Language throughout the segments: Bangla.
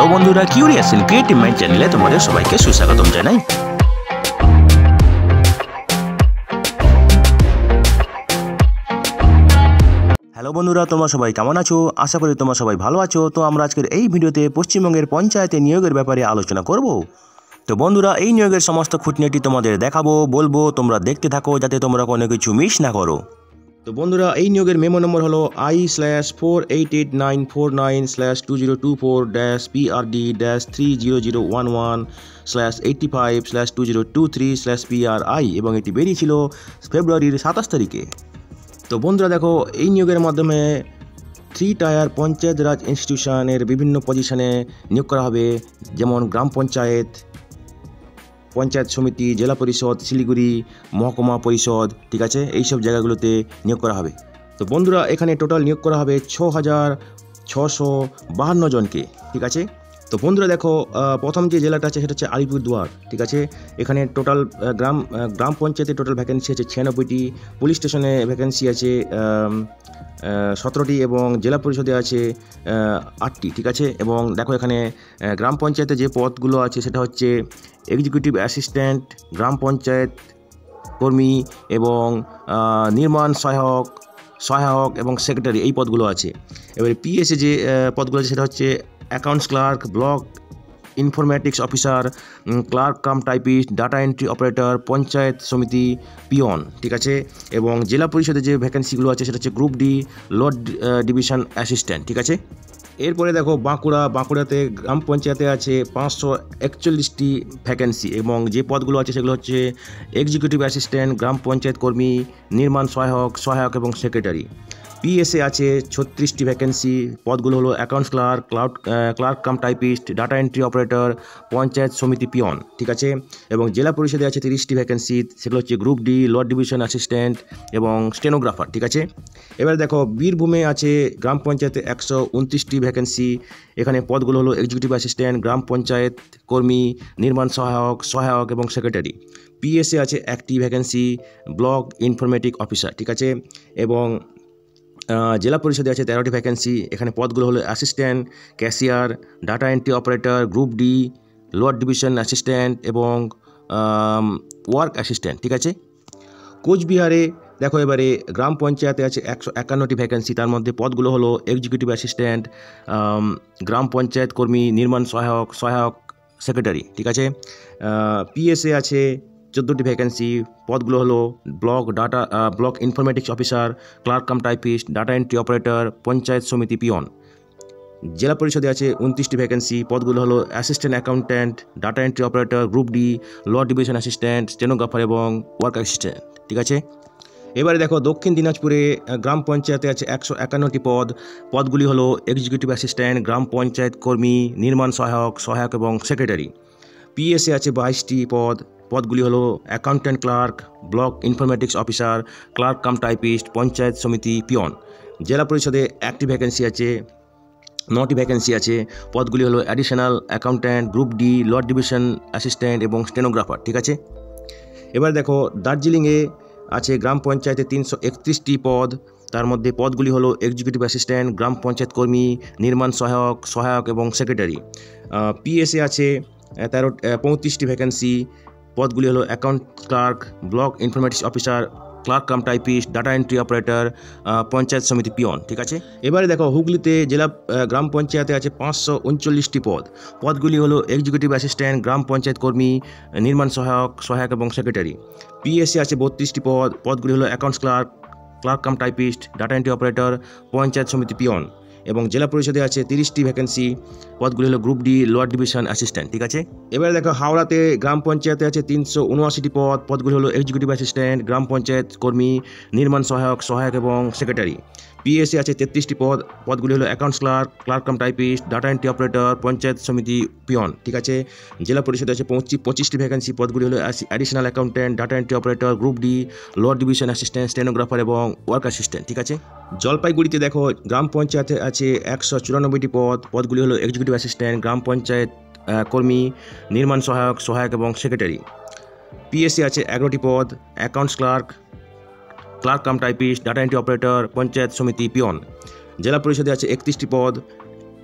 হ্যালো বন্ধুরা, কিউরিয়াস এন্ড ক্রিয়েটিভ মাইন্ড চ্যানেলে তোমাদের সবাইকে সুস্বাগতম জানাই। হ্যালো বন্ধুরা, তোমরা সবাই কেমন আছো? আশা করি তোমরা সবাই ভালো আছো। তো আমরা আজকের এই ভিডিওতে পশ্চিমবঙ্গের পঞ্চায়েতে নিয়োগের ব্যাপারে আলোচনা করব। তো বন্ধুরা, এই নিয়োগের সমস্ত খুঁটিনাটি তোমাদের দেখাবো, বলবো, তোমরা দেখতে থাকো যাতে তোমরা কোনো কিছু মিস না করো। তো বন্ধুরা, এই নিয়োগের মেমো নম্বর হলো I/488949/2024-PRD-30011/85/2023/PRI এবং এটি বেরিয়েছিল ফেব্রুয়ারির 27 তারিখে। তো বন্ধুরা দেখো, এই নিয়োগের মাধ্যমে 3 টায়ার পঞ্চায়েত রাজ ইনস্টিটিউশনের বিভিন্ন পজিশনে নিয়োগ করা হবে, যেমন গ্রাম পঞ্চায়েত, পঞ্চায়েত সমিতি, জেলা পরিষদ, শিলিগুড়ি মহকুমা পরিষদ, ঠিক আছে, এইসব জায়গাগুলোতে নিয়োগ করা হবে। তো বন্ধুরা, এখানে টোটাল নিয়োগ করা হবে 6,652 জনকে, ঠিক আছে। তো বন্ধুরা দেখো, প্রথম যে জেলাটা আছে সেটা হচ্ছে আলিপুরদুয়ার, ঠিক আছে। এখানে টোটাল গ্রাম পঞ্চায়েতে টোটাল ভ্যাকেন্সি আছে 96টি, পুলিশ স্টেশনে ভ্যাকেন্সি আছে 17টি এবং জেলা পরিষদে আছে 8টি, ঠিক আছে। এবং দেখো, এখানে গ্রাম পঞ্চায়েতে যে পদগুলো আছে সেটা হচ্ছে এক্সিকিউটিভ অ্যাসিস্ট্যান্ট, গ্রাম পঞ্চায়েত কর্মী এবং নির্মাণ সহায়ক এবং সেক্রেটারি, এই পদগুলো আছে। এবারে পিএসএ যে পদগুলো আছে সেটা হচ্ছে accounts clerk, block informatics officer, clerk cum typist, data entry operator, panchayat সমিতি পিয়ন, ঠিক আছে। এবং জেলা পরিষদে যে ভ্যাকেন্সিগুলো আছে সেটা হচ্ছে group D Lord division assistant, ঠিক আছে। এরপরে দেখো বাঁকুড়াতে গ্রাম পঞ্চায়েতে আছে 541টি ভ্যাকেন্সি এবং যে পদগুলো আছে সেগুলো হচ্ছে এক্সিকিউটিভ অ্যাসিস্ট্যান্ট, গ্রাম পঞ্চায়েত কর্মী, নির্মাণ সহায়ক এবং সেক্রেটারি। পিএসএ আছে 36টি ভ্যাকেন্সি, পদগুলো হলো accounts clerk cum typist, data entry operator, panchayat সমিতি পিয়ন, ঠিক আছে। এবং জেলা পরিষদে আছে 30টি ভ্যাকেন্সি, সেগুলো হচ্ছে group D Lord division assistant এবং স্টেনোগ্রাফার, ঠিক আছে। এবার দেখো, বীরভূমে আছে গ্রাম পঞ্চায়েতে 129টি ভ্যাকেন্সি, এখানে পদগুলো হলো এক্সিকিউটিভ অ্যাসিস্ট্যান্ট, গ্রাম পঞ্চায়েত কর্মী, নির্মাণ সহায়ক এবং সেক্রেটারি। পিএসএ আছে 1টি ভ্যাকেন্সি, ব্লক ইনফরমেটিক অফিসার, ঠিক আছে। এবং জেলা পরিষদে আছে 13টি ভ্যাকেন্সি, এখানে পদগুলো হলো assistant, cashier, data entry operator, group D lower division assistant এবং ওয়ার্ক অ্যাসিস্ট্যান্ট, ঠিক আছে। কোচবিহারে দেখো, এবারে গ্রাম পঞ্চায়েতে আছে 151টি ভ্যাকেন্সি, তার মধ্যে পদগুলো হলো এক্সিকিউটিভ অ্যাসিস্ট্যান্ট, গ্রাম পঞ্চায়েত কর্মী, নির্মাণ সহায়ক সেক্রেটারি, ঠিক আছে। পিএসএ আছে 14টি ভ্যাকেন্সি, পদগুলো হলো block informatics officer, clerk cum typist, data entry operator, panchayat সমিতি পিয়ন। জেলা পরিষদে আছে 29টি ভ্যাকেন্সি, পদগুলো হলো assistant accountant, data entry operator, group D lower division assistant, stenographer এবং ওয়ার্ক অ্যাসিস্ট্যান্ট, ঠিক আছে। এবারে দেখো, দক্ষিণ দিনাজপুরে গ্রাম পঞ্চায়েতে আছে 151টি পদগুলি হলো এক্সিকিউটিভ অ্যাসিস্ট্যান্ট, গ্রাম পঞ্চায়েত কর্মী, নির্মাণ সহায়ক এবং সেক্রেটারি। পিএসএ আছে 22টি পদগুলি হলো accountant clerk, block informatics officer, clerk cum typist, panchayat সমিতি পিয়ন। জেলা পরিষদে 1টি ভ্যাকেন্সি আছে, 9টি ভ্যাকেন্সি আছে, পদগুলি হলো additional accountant, group D Lord division assistant এবং স্টেনোগ্রাফার, ঠিক আছে। এবার দেখো, দার্জিলিংয়ে আছে গ্রাম পঞ্চায়েতে 331টি পদ, তার মধ্যে পদগুলি হলো এক্সিকিউটিভ অ্যাসিস্ট্যান্ট, গ্রাম পঞ্চায়েত কর্মী, নির্মাণ সহায়ক এবং সেক্রেটারি। পিএসএ আছে 35টি ভ্যাকেন্সি, পদগুলি হলো account clerk, block informatics officer, clerk cum typist, data entry operator, panchayat সমিতি পিয়ন, ঠিক আছে। এবারে দেখো, হুগলিতে গ্রাম পঞ্চায়েতে আছে 539টি পদগুলি হলো এক্সিকিউটিভ অ্যাসিস্ট্যান্ট, গ্রাম পঞ্চায়েত কর্মী, নির্মাণ সহায়ক এবং সেক্রেটারি। পিএসসি আছে 32টি পদগুলি হলো accounts clerk cum typist, data entry operator, panchayat সমিতি পিয়ন। এবং জেলা পরিষদে আছে 30টি ভ্যাকেন্সি, পদগুলি হলো group D lower division assistant, ঠিক আছে। এবারে দেখো, হাওড়াতে গ্রাম পঞ্চায়েতে আছে 379টি পদগুলি হলো এক্সিকিউটিভ অ্যাসিস্ট্যান্ট, গ্রাম পঞ্চায়েত কর্মী, নির্মাণ সহায়ক এবং সেক্রেটারি। পিএসসি আছে 33টি পদগুলি হলো accounts clerk cum typist, data entry operator, panchayat সমিতি পিয়ন, ঠিক আছে। জেলা পরিষদে আছে 25টি ভ্যাকেন্সি, পদগুলি হলো additional accountant, data entry operator, group D lower division assistant, stenographer এবং ওয়ার্ক অ্যাসিস্ট্যান্ট, ঠিক আছে। জলপাইগুড়িতে দেখো, গ্রাম পঞ্চায়েতে আছে 194টি পদগুলি হলো এক্সিকিউটিভ অ্যাসিস্ট্যান্ট, গ্রাম পঞ্চায়েত কর্মী, নির্মাণ সহায়ক এবং সেক্রেটারি। পিএসসি আছে 11টি পদ, accounts clerk cum typist, data entry operator, panchayat সমিতি পিয়ন। জেলা পরিষদে আছে 31টি পদ,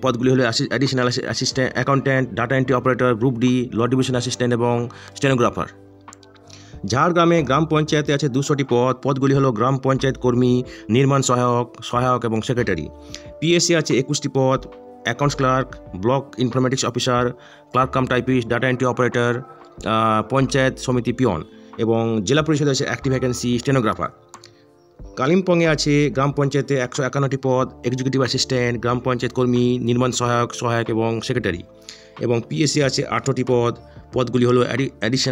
পদগুলি হলো additional assistant accountant, data entry operator, group D, low division assistant এবং স্টেনোগ্রাফার। ঝাড়গ্রামে গ্রাম পঞ্চায়েতে আছে 200টি পদ। পদগুলি হলো গ্রাম পঞ্চায়েত কর্মী, নির্মাণ সহায়ক এবং সেক্রেটারি। পিএসসি আছে 21টি পদ। Accounts clerk, block informatics officer, clerk cum typist, data entry operator, panchayat সমিতি পিয়ন এবং জেলা পরিষদে আছে একটি ভ্যাকেন্সি স্টেনোগ্রাফার। কালিম্পংয়ে আছে গ্রাম পঞ্চায়েতে 151টি পদ। এক্সিকিউটিভ অ্যাসিস্ট্যান্ট, গ্রাম পঞ্চায়েত কর্মী, নির্মাণ সহায়ক এবং সেক্রেটারি। এবং পিএসসি আছে 18টি পদ। পদগুলি হলো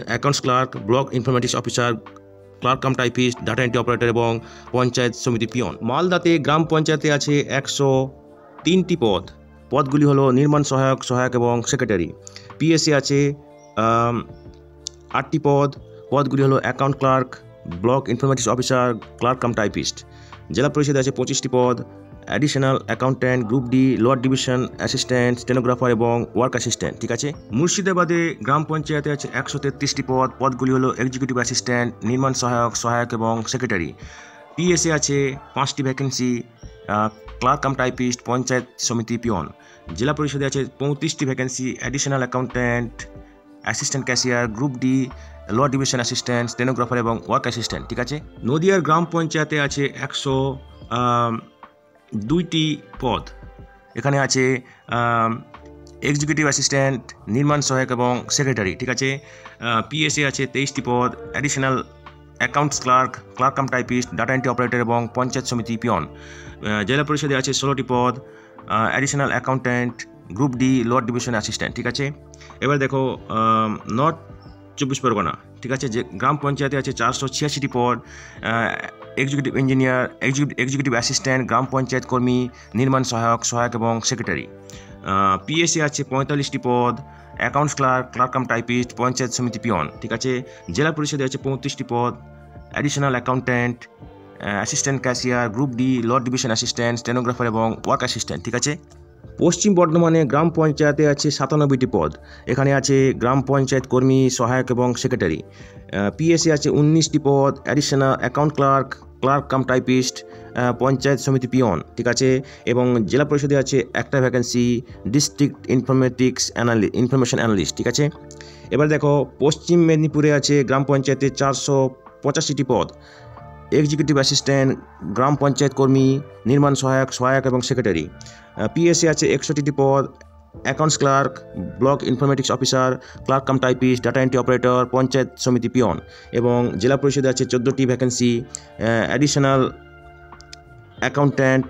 accounts clerk, block informatics officer, clerk cum typist, data entry operator এবং পঞ্চায়েত সমিতি পিয়ন। মালদাতে গ্রাম পঞ্চায়েতে আছে 103টি পদ। পদগুলি হলো নির্মাণ সহায়ক এবং সেক্রেটারি। পিএসসি আছে 8টি পদ। পদগুলি হলো account clerk, block informatics officer, clerk cum typist. জেলা পরিষদে আছে 25টি পদ। Additional accountant, group D, lower division assistant, stenographer এবং ওয়ার্ক অ্যাসিস্ট্যান্ট। ঠিক আছে। মুর্শিদাবাদে গ্রাম পঞ্চায়েতে আছে 133টি পদ। পদগুলি হলো এক্সিকিউটিভ অ্যাসিস্ট্যান্ট, নির্মাণ সহায়ক এবং সেক্রেটারি। পিএসসি আছে 5টি vacancy, clerk cum typist, panchayat সমিতি পিয়ন। জেলা পরিষদে আছে 35টি vacancy, additional accountant, assistant cashier, group D, lower division assistant, stenographer এবং ওয়ার্ক অ্যাসিস্ট্যান্ট। ঠিক আছে। নদিয়ার গ্রাম পঞ্চায়েতে আছে 102টি পদ। এখানে আছে এক্সিকিউটিভ অ্যাসিস্ট্যান্ট, নির্মাণ সহায়ক এবং সেক্রেটারি। ঠিক আছে। পিএসসি আছে 23টি পদ। Additional accounts clerk, clerk cum typist, data entry operator এবং পঞ্চায়েত সমিতি পিয়ন। জেলা পরিষদে আছে 16টি পদ। Additional accountant, group D, lower division assistant. ঠিক আছে। এবার দেখো নর্থ 24 পরগনা। ঠিক আছে। যে গ্রাম পঞ্চায়েতে আছে 486টি পদ। এক্সিকিউটিভ ইঞ্জিনিয়ার, এক্সিকিউটিভ অ্যাসিস্ট্যান্ট, গ্রাম পঞ্চায়েত কর্মী, নির্মাণ সহায়ক এবং সেক্রেটারি। পিএসসি আছে 45টি পদ। Accounts clerk, clerk cum typist, panchayat সমিতি পিয়ন। ঠিক আছে। জেলা পরিষদে আছে 35টি পদ। Additional accountant, assistant cashier, group D, lower division assistant, stenographer এবং ওয়ার্ক অ্যাসিস্ট্যান্ট। ঠিক আছে। পশ্চিম বর্ধমানে গ্রাম পঞ্চায়েতে আছে 97টি পদ। এখানে আছে গ্রাম পঞ্চায়েত কর্মী, সহায়ক এবং সেক্রেটারি। পিএসসি আছে 19টি পদ। Additional account clerk, clerk cum typist, panchayat সমিতি পিয়ন। ঠিক আছে। এবং জেলা পরিষদে আছে একটা ভ্যাকেন্সি, ডিস্ট্রিক্ট ইনফরমেশন অ্যানালিস্ট। ঠিক আছে। এবার দেখো পশ্চিম মেদিনীপুরে আছে গ্রাম পঞ্চায়েতে 485টি পদ। এক্সিকিউটিভ অ্যাসিস্ট্যান্ট, গ্রাম পঞ্চায়েত কর্মী, নির্মাণ সহায়ক এবং সেক্রেটারি। পিএসসি আছে 61টি পদ। Accounts clerk, block informatics officer, clerk cum typist, data entry operator, panchayat সমিতি পিয়ন। এবং জেলা পরিষদে আছে 14টি vacancy, additional accountant,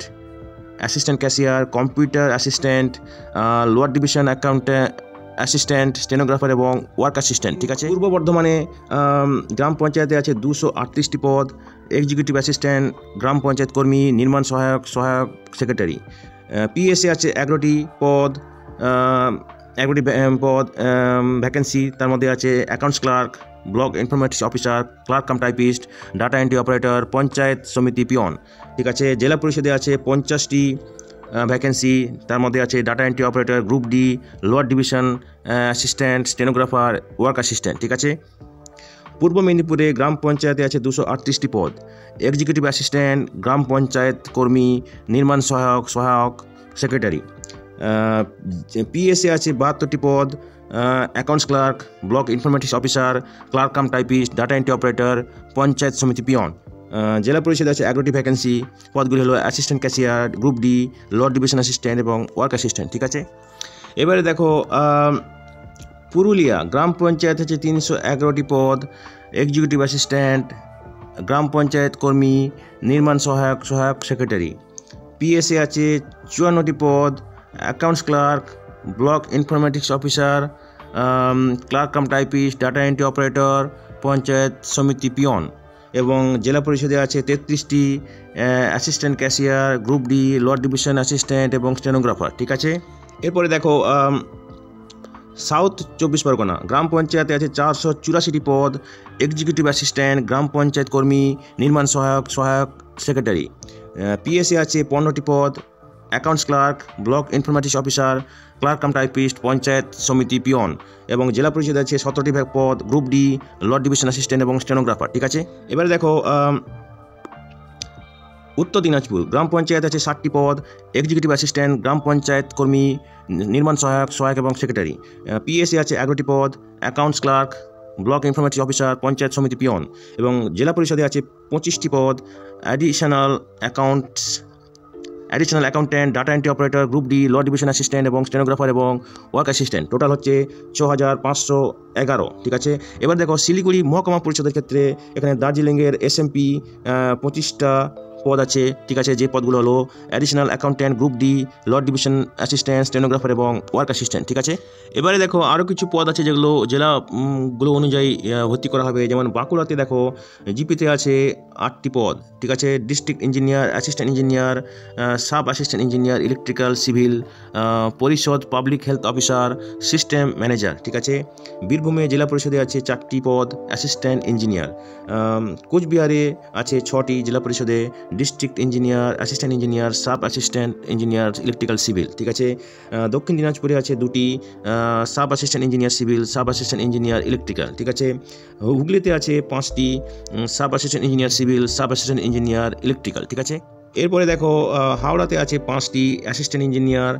assistant cashier, computer assistant, lower division assistant, stenographer এবং ওয়ার্ক অ্যাসিস্ট্যান্ট। ঠিক আছে। পূর্ব বর্ধমানে গ্রাম পঞ্চায়েতে আছে 238টি পদ। এক্সিকিউটিভ অ্যাসিস্ট্যান্ট, গ্রাম পঞ্চায়েত কর্মী, নির্মাণ সহায়ক সেক্রেটারি। পিএসসি আছে 11টি পদ। ভ্যাকেন্সি, তার মধ্যে আছে accounts clerk, block informatics officer, clerk cum typist, data entry operator, panchayat সমিতি পিয়ন। ঠিক আছে। জেলা পরিষদে আছে 50টি ভ্যাকেন্সি, তার মধ্যে আছে data entry operator, group D, lower division assistant, stenographer, work assistant. ঠিক আছে। পূর্ব মেদিনীপুরে গ্রাম পঞ্চায়েতে আছে 238টি পদ। এক্সিকিউটিভ অ্যাসিস্ট্যান্ট, গ্রাম পঞ্চায়েত কর্মী, নির্মাণ সহায়ক সেক্রেটারি। পিএসসি আছে 72টি পদ। Accounts clerk, block informatics officer, clerk cum typist, data entry operator, panchayat সমিতি পিয়ন। জেলা পরিষদে আছে 11টি ভ্যাকেন্সি। পদগুলি হলো assistant cashier, group D, lower division assistant এবং ওয়ার্ক অ্যাসিস্ট্যান্ট। ঠিক আছে। এবারে দেখো পুরুলিয়া গ্রাম পঞ্চায়েত আছে 311টি পদ। এক্সিকিউটিভ অ্যাসিস্ট্যান্ট, গ্রাম পঞ্চায়েত কর্মী, নির্মাণ সহায়ক সেক্রেটারি। পিএসসি আছে 54টি পদ। Accounts clerk, block informatics officer, clerk cum typist, data entry operator, panchayat সমিতি পিয়ন। এবং জেলা পরিষদে আছে 33টি assistant cashier, group D, lower division assistant এবং স্টেনোগ্রাফার। ঠিক আছে। এরপরে দেখো সাউথ 24 পরগনা গ্রাম পঞ্চায়েতে আছে 484টি পদ। এক্সিকিউটিভ অ্যাসিস্ট্যান্ট, গ্রাম পঞ্চায়েত কর্মী, নির্মাণ সহায়ক সেক্রেটারি। পিএসসি আছে 15টি পদ। Accounts clerk, block informatics officer, clerk cum typist, panchayat সমিতি পিয়ন। এবং জেলা পরিষদে আছে 17টি পদ, group D, lower division assistant এবং স্টেনোগ্রাফার। ঠিক আছে। এবারে দেখো উত্তর দিনাজপুর গ্রাম পঞ্চায়েত আছে 60টি পদ, এক্সিকিউটিভ অ্যাসিস্ট্যান্ট, গ্রাম পঞ্চায়েত কর্মী, নির্মাণ সহায়ক এবং সেক্রেটারি। পিএসসি আছে 11টি পদ, accounts clerk, block informative officer, panchayat সমিতি পিয়ন। এবং জেলা পরিষদে আছে 25টি পদ, additional accountant, data entry operator, group D, low division assistant এবং স্টেনোগ্রাফার এবং ওয়ার্ক অ্যাসিস্ট্যান্ট। টোটাল হচ্ছে 6511। ঠিক আছে, এবার দেখো শিলিগুড়ি মহকুমা পরিষদের ক্ষেত্রে এখানে দার্জিলিংয়ের এসএমপি 25টা পদ আছে। ঠিক আছে, যে পদগুলো হলো additional accountant, group D, low division assistant, stenographer এবং ওয়ার্ক অ্যাসিস্ট্যান্ট। ঠিক আছে, এবারে দেখো আরও কিছু পদ আছে যেগুলো জেলাগুলো অনুযায়ী ভর্তি করা হবে। যেমন বাঁকুড়াতে দেখো জিপিতে আছে 8টি পদ। ঠিক আছে, district engineer, assistant engineer, sub assistant engineer, electrical, civil, Parishad, public health officer, system manager. ঠিক আছে, বীরভূমে জেলা পরিষদে আছে 4টি পদ, অ্যাসিস্ট্যান্ট ইঞ্জিনিয়ার। কোচবিহারে আছে 6টি জেলা পরিষদে, district engineer, assistant engineer, sub assistant engineer, electrical, civil. ঠিক আছে, দক্ষিণ দিনাজপুরে আছে 2টি, sub assistant engineer civil, sub assistant engineer electrical. ঠিক আছে, হুগলিতে আছে 5টি, sub assistant engineer civil, sub assistant engineer electrical. ঠিক আছে, এরপরে দেখো হাওড়াতে আছে 5টি, assistant engineer,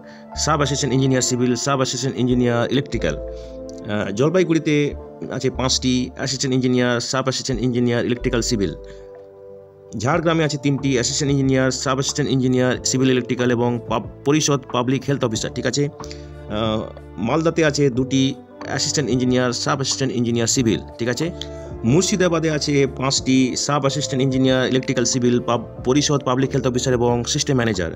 sub assistant engineer civil, sub assistant engineer electrical. জলপাইগুড়িতে আছে 5টি, assistant engineer, sub assistant engineer electrical, civil. ঝাড়গ্রামে আছে 3টি, assistant engineer, sub assistant engineer civil electrical এবং পরিষদ, পাবলিক হেলথ অফিসার। ঠিক আছে, মালদাতে আছে 2টি, assistant engineer, sub assistant engineer civil. ঠিক আছে, মুর্শিদাবাদে আছে 5টি, sub assistant engineer electrical, civil, Parishad, public health officer এবং সিস্টেম ম্যানেজার।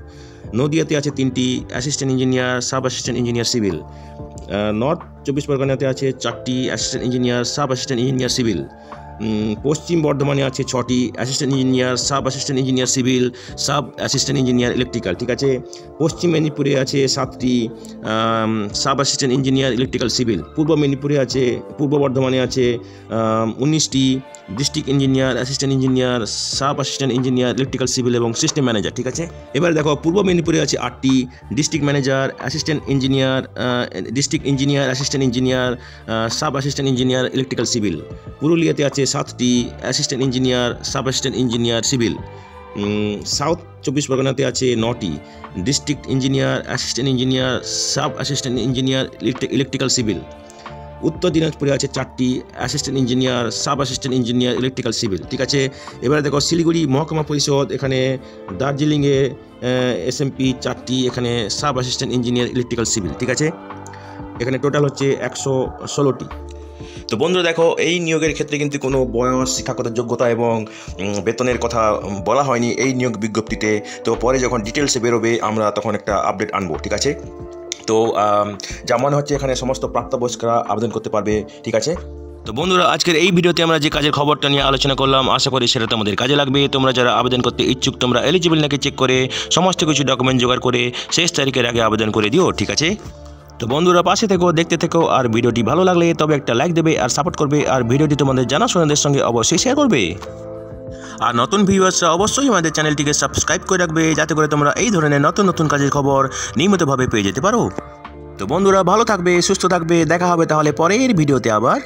নদিয়াতে আছে 3টি, assistant engineer, sub assistant engineer civil. North 24 পরগনাতে আছে 4টি, assistant engineer, sub assistant engineer civil. পশ্চিম বর্ধমানে আছে 6টি, assistant engineer, sub assistant engineer civil, sub assistant engineer electrical. ঠিক আছে, পশ্চিম মেদিনীপুরে আছে 7টি, sub assistant engineer electrical, civil. পূর্ব বর্ধমানে আছে 19টি, district engineer, assistant engineer, sub assistant engineer electrical, civil এবং সিস্টেম ম্যানেজার। ঠিক আছে, এবার দেখো পূর্ব মেদিনীপুরে আছে 8টি, district manager, assistant engineer, district engineer, assistant engineer, sub assistant engineer electrical, civil. পুরুলিয়াতে আছে 7টি, assistant engineer, sub assistant engineer civil. South 24 পরগনাতে আছে 9টি, district engineer, assistant engineer, sub assistant engineer electrical, civil. উত্তর দিনাজপুরে আছে 4টি, assistant engineer, sub assistant engineer electrical, civil. ঠিক আছে, এবারে দেখো শিলিগুড়ি মহকুমা পরিষদ, এখানে দার্জিলিংয়ে এসএমপি 4টি, এখানে sub assistant engineer electrical, civil. ঠিক আছে, এখানে টোটাল হচ্ছে 116টি। তো বন্ধুরা দেখো, এই নিয়োগের ক্ষেত্রে কিন্তু কোনো বয়স, শিক্ষাগত যোগ্যতা এবং বেতনের কথা বলা হয়নি এই নিয়োগ বিজ্ঞপ্তিতে। তো পরে যখন ডিটেলসে বেরোবে আমরা তখন একটা আপডেট আনবো। ঠিক আছে, তো যা মনে হচ্ছে এখানে সমস্ত প্রাপ্তবয়স্করা আবেদন করতে পারবে। ঠিক আছে, তো বন্ধুরা আজকের এই ভিডিওতে আমরা যে কাজের খবরটা নিয়ে আলোচনা করলাম, আশা করি সেটা তোমাদের কাজে লাগবে। তোমরা যারা আবেদন করতে ইচ্ছুক, তোমরা এলিজিবল নাকি চেক করে সমস্ত কিছু ডকুমেন্ট জোগাড় করে শেষ তারিখের আগে আবেদন করে দিও। ঠিক আছে, তো বন্ধুরা পাশে থেকো, দেখতে থেকো, আর ভিডিওটি ভালো লাগলে তবে একটা লাইক দেবে আর সাপোর্ট করবে, আর ভিডিওটি তোমাদের জানাশোনাদের সঙ্গে অবশ্যই শেয়ার করবে। আর নতুন ভিউয়ার্সরা অবশ্যই আমাদের চ্যানেলটিকে সাবস্ক্রাইব করে রাখবে, যাতে করে তোমরা এই ধরনের নতুন নতুন কাজের খবর নিয়মিতভাবে পেয়ে যেতে পারো। তো বন্ধুরা ভালো থাকবে, সুস্থ থাকবে, দেখা হবে তাহলে পরের ভিডিওতে আবার।